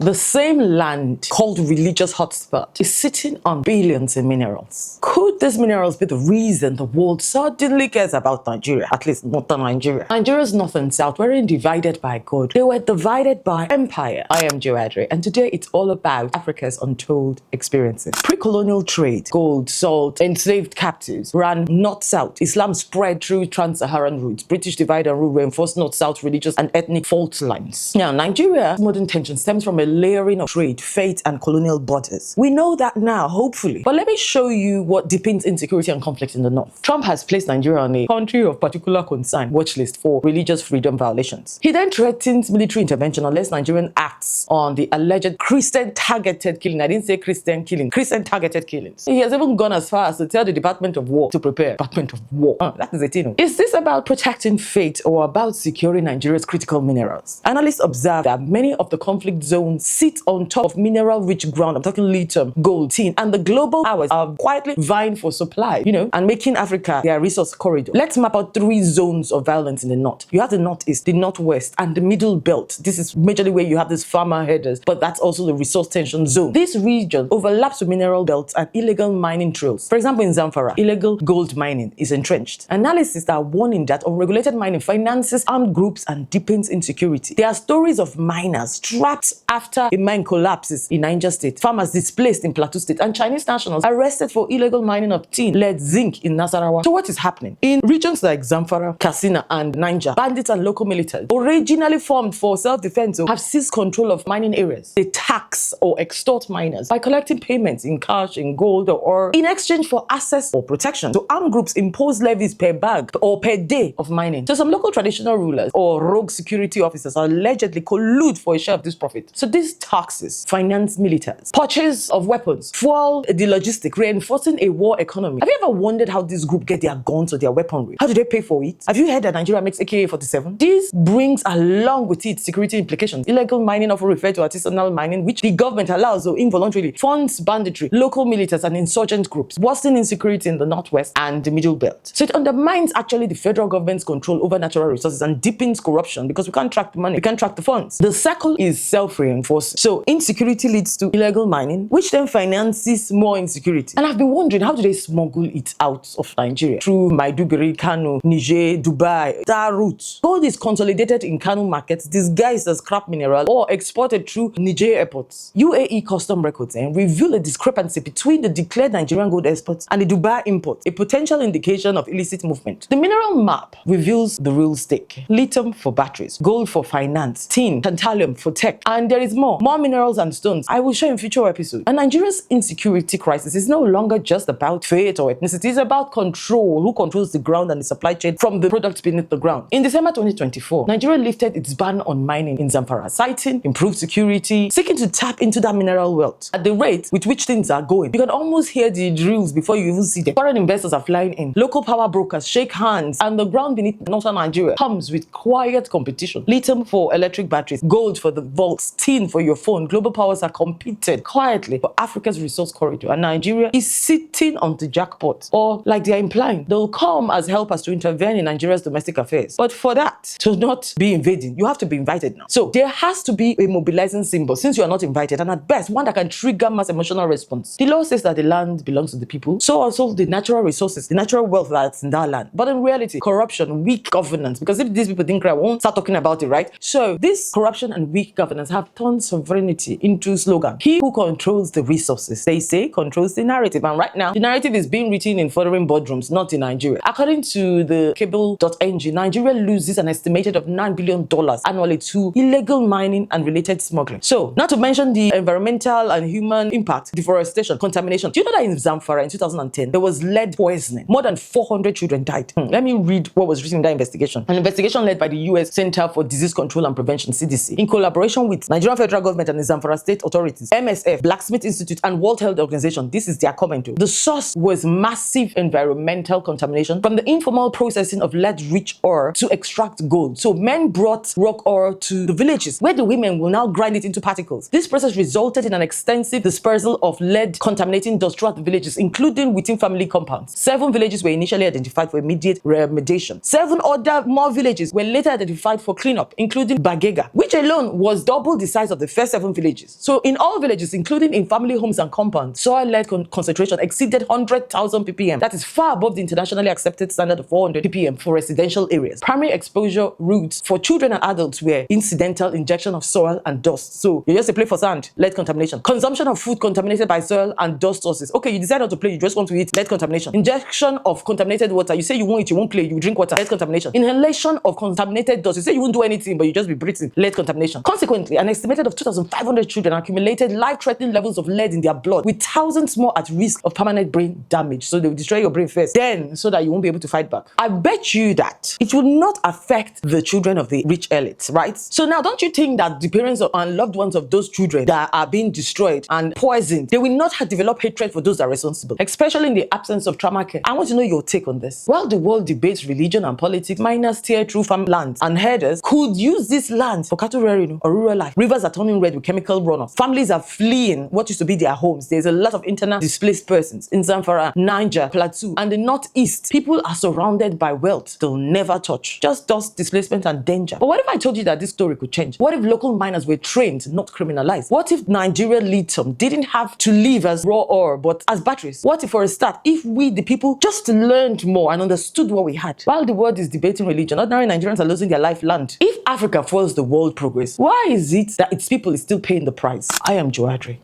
The same land called religious hotspot is sitting on billions in minerals. Could these minerals be the reason the world suddenly cares about Nigeria, at least northern Nigeria? Nigeria's north and south weren't divided by God, they were divided by empire. I am Joana, and today it's all about Africa's untold experiences. Pre-colonial trade, gold, salt, enslaved captives ran north-south. Islam spread through trans-Saharan routes. British divide and rule reinforced north-south religious and ethnic fault lines. Now, Nigeria's modern tension stems from a layering of trade, faith, and colonial borders. We know that now, hopefully. But let me show you what deepens insecurity and conflict in the north. Trump has placed Nigeria on a country of particular concern watch list for religious freedom violations. He then threatens military intervention unless Nigerian acts on the alleged Christian targeted killing. I didn't say Christian killing, Christian targeted killings. He has even gone as far as to tell the Department of War to prepare. Department of War. That is a thing. Is this about protecting faith or about securing Nigeria's critical minerals? Analysts observe that many of the conflict zones sit on top of mineral-rich ground. I'm talking lithium, gold, tin, and the global powers are quietly vying for supply, and making Africa their resource corridor. Let's map out 3 zones of violence in the north. You have the northeast, the northwest, and the middle belt. This is majorly where you have these farmer headers, but that's also the resource tension zone. This region overlaps with mineral belts and illegal mining trails. For example, in Zamfara, illegal gold mining is entrenched. Analysts are warning that unregulated mining finances armed groups and deepens insecurity. There are stories of miners trapped after a mine collapses in Niger State, farmers displaced in Plateau State, and Chinese nationals arrested for illegal mining of tin, lead, zinc in Nasarawa. So what is happening? In regions like Zamfara, Katsina, and Niger, bandits and local militants, originally formed for self-defense, have seized control of mining areas. They tax or extort miners by collecting payments in cash, in gold, or in exchange for access or protection. So armed groups impose levies per bag or per day of mining. So some local traditional rulers or rogue security officers allegedly collude for a share of this profit. So these taxes finance militaries, purchase of weapons, fuel the logistic, reinforcing a war economy. Have you ever wondered how this group get their guns or their weaponry? How do they pay for it? Have you heard that Nigeria makes AK-47? This brings along with it security implications. Illegal mining, often referred to as artisanal mining, which the government allows or involuntarily funds banditry, local militants, and insurgent groups, worsening insecurity in the northwest and the middle belt. So it undermines actually the federal government's control over natural resources and deepens corruption because we can't track the money, we can't track the funds. The circle is self-reinforcing. So insecurity leads to illegal mining, which then finances more insecurity. And I've been wondering, how do they smuggle it out of Nigeria? Through Maiduguri, Kano, Niger, Dubai, that route. Gold is consolidated in Kano markets, disguised as scrap mineral, or exported through Niger airports. UAE custom records reveal a discrepancy between the declared Nigerian gold exports and the Dubai imports, a potential indication of illicit movement. The mineral map reveals the real stake. Lithium for batteries, gold for finance, tin, tantalum for tech, and there is more minerals and stones I will show in future episodes. And Nigeria's insecurity crisis is no longer just about faith or ethnicity, it's about control. Who controls the ground and the supply chain from the products beneath the ground? In December 2024, Nigeria lifted its ban on mining in Zamfara, citing improved security, seeking to tap into that mineral wealth. At the rate with which things are going, you can almost hear the drills before you even see them. Foreign investors are flying in, local power brokers shake hands, and the ground beneath northern Nigeria comes with quiet competition. Lithium for electric batteries, gold for the vaults, tin for your phone. Global powers are competing quietly for Africa's resource corridor, and Nigeria is sitting on the jackpot. Or, like they are implying, they'll come as helpers to intervene in Nigeria's domestic affairs. But for that to not be invading, you have to be invited now. So there has to be a mobilizing symbol since you are not invited, and at best one that can trigger mass emotional response. The law says that the land belongs to the people, so also the natural resources, the natural wealth that's in that land. But in reality, corruption, weak governance, because if these people didn't cry, we won't start talking about it, right? So this corruption and weak governance have turned sovereignty into slogan. He who controls the resources, they say, controls the narrative. And right now, the narrative is being written in foreign boardrooms, not in Nigeria. According to the cable.ng, Nigeria loses an estimated of $9 billion annually to illegal mining and related smuggling. So, not to mention the environmental and human impact, deforestation, contamination. Do you know that in Zamfara in 2010, there was lead poisoning? More than 400 children died. Let me read what was written in that investigation. An investigation led by the US Center for Disease Control and Prevention, CDC, in collaboration with Nigerian federal government and the Zamfara state authorities, MSF, Blacksmith Institute, and World Health Organization. This is their comment too. The source was massive environmental contamination from the informal processing of lead-rich ore to extract gold. So men brought rock ore to the villages, where the women will now grind it into particles. This process resulted in an extensive dispersal of lead contaminating dust throughout the villages, including within family compounds. 7 villages were initially identified for immediate remediation. 7 other more villages were later identified for cleanup, including Bagega, which alone was double the size size of the first 7 villages. So in all villages, including in family homes and compounds, soil lead concentration exceeded 100,000 ppm. That is far above the internationally accepted standard of 400 ppm for residential areas. Primary exposure routes for children and adults were incidental injection of soil and dust. So you just play for sand, lead contamination. Consumption of food contaminated by soil and dust sources. Okay, you decide not to play, you just want to eat, lead contamination. Injection of contaminated water. You say you won't eat, you won't play, you drink water, lead contamination. Inhalation of contaminated dust. You say you won't do anything, but you just be breathing, lead contamination. Consequently, an estimated of 2,500 children accumulated life-threatening levels of lead in their blood, with thousands more at risk of permanent brain damage. So they will destroy your brain first, then so that you won't be able to fight back. I bet you that it will not affect the children of the rich elite, right? So now, don't you think that the parents and loved ones of those children that are being destroyed and poisoned, they will not have developed hatred for those that are responsible, especially in the absence of trauma care? I want to know your take on this. While the world debates religion and politics, miners tear through farmlands, and herders could use this land for cattle rearing or rural life. Rivers are turning red with chemical runoff. Families are fleeing what used to be their homes. There's a lot of internal displaced persons in Zamfara, Niger, Plateau, and the northeast. People are surrounded by wealth they'll never touch. Just dust, displacement, and danger. But what if I told you that this story could change? What if local miners were trained, not criminalized? What if Nigerian lithium didn't have to live as raw ore, but as batteries? What if, for a start, if we, the people, just learned more and understood what we had? While the world is debating religion, ordinary Nigerians are losing their lifeland. If Africa fuels the world progress, why is it that its people is still paying the price? I am Joadri.